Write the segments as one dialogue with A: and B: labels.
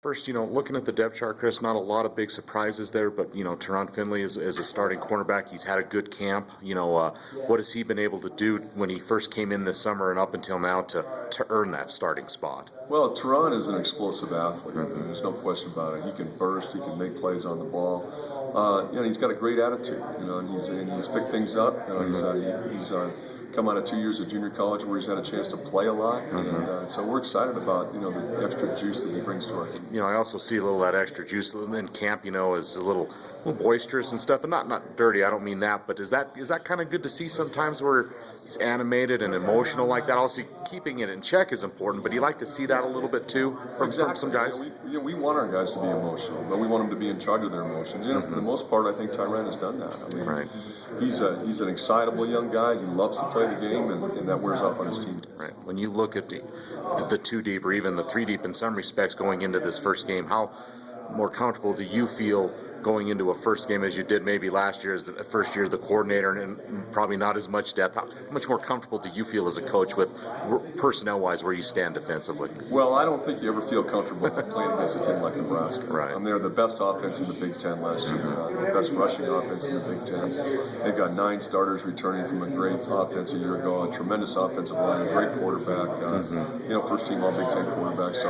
A: First, looking at the depth chart, Chris, not a lot of big surprises there, but, Teron Finley is a starting cornerback. He's had a good camp. What has he been able to do when he first came in this summer and up until now to earn that starting spot?
B: Well, Teron is an explosive athlete. There's no question about it. He can burst. He can make plays on the ball. He's got a great attitude. And he's picked things up. He's come out of 2 years of junior college where he's had a chance to play a lot, and so we're excited about the extra juice that he brings to our team.
A: I also see a little of that extra juice in camp. Is a little boisterous and stuff, and not dirty. I don't mean that, but is that kind of good to see sometimes where he's animated and emotional like that? Also, keeping it in check is important, but you like to see that a little bit too from some guys.
B: We want our guys to be emotional, but we want them to be in charge of their emotions. For the most part, I think Tyrann has done that.
A: Right.
B: He's an excitable young guy. He loves to play the game, and that wears off on his team.
A: Right. When you look at the two deep or even the three deep in some respects going into this first game, how more comfortable do you feel going into a first game as you did maybe last year as the first year of the coordinator and probably not as much depth? How much more comfortable do you feel as a coach with personnel-wise where you stand defensively?
B: Well, I don't think you ever feel comfortable playing against a team like Nebraska.
A: Right.
B: They're the best offense in the Big Ten last year, the best rushing offense in the Big Ten. They've got 9 starters returning from a great offense a year ago, a tremendous offensive line, a great quarterback, first team all Big Ten quarterback. So,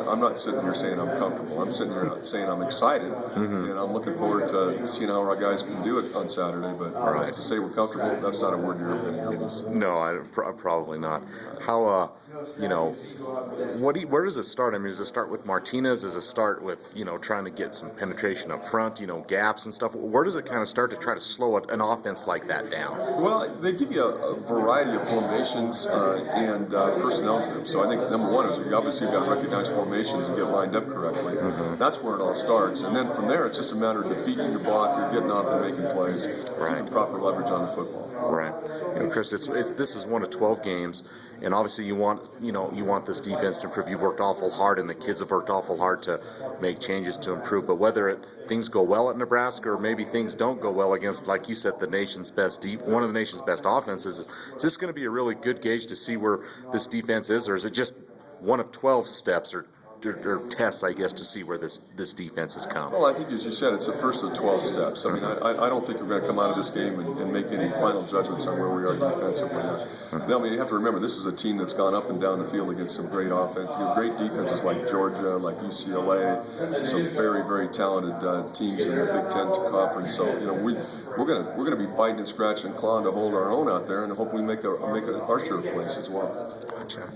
B: I'm not sitting here saying I'm comfortable. I'm sitting here saying I'm excited. And I'm looking forward to seeing how our guys can do it on Saturday. But to say we're comfortable, that's not a word you're going to use.
A: No, probably not. How, where does it start? Does it start with Martinez? Does it start with, trying to get some penetration up front, gaps and stuff? Where does it kind of start to try to slow an offense like that down?
B: Well, they give you a variety of formations and personnel groups. So I think number one is you've got to recognize formations and get lined up correctly. That's where it all starts. And then from there, it's just a matter of defeating your block, you're getting off and making plays, keeping proper leverage on the football.
A: Right. Chris, this is one of 12 games, and obviously you want this defense to improve. You've worked awful hard, and the kids have worked awful hard to make changes to improve. But whether things go well at Nebraska or maybe things don't go well against, like you said, one of the nation's best offenses, is this going to be a really good gauge to see where this defense is, or is it just one of 12 steps or tests, I guess, to see where this defense has come?
B: Well, I think, as you said, it's the first of 12 steps. I don't think we're going to come out of this game and make any final judgments on where we are defensively. You have to remember, this is a team that's gone up and down the field against some great offense, great defenses like Georgia, like UCLA, some very, very talented teams in the Big Ten conference. So, we're going to be fighting and scratching and clawing to hold our own out there, and I hope we make our share of plays as well.
A: Gotcha.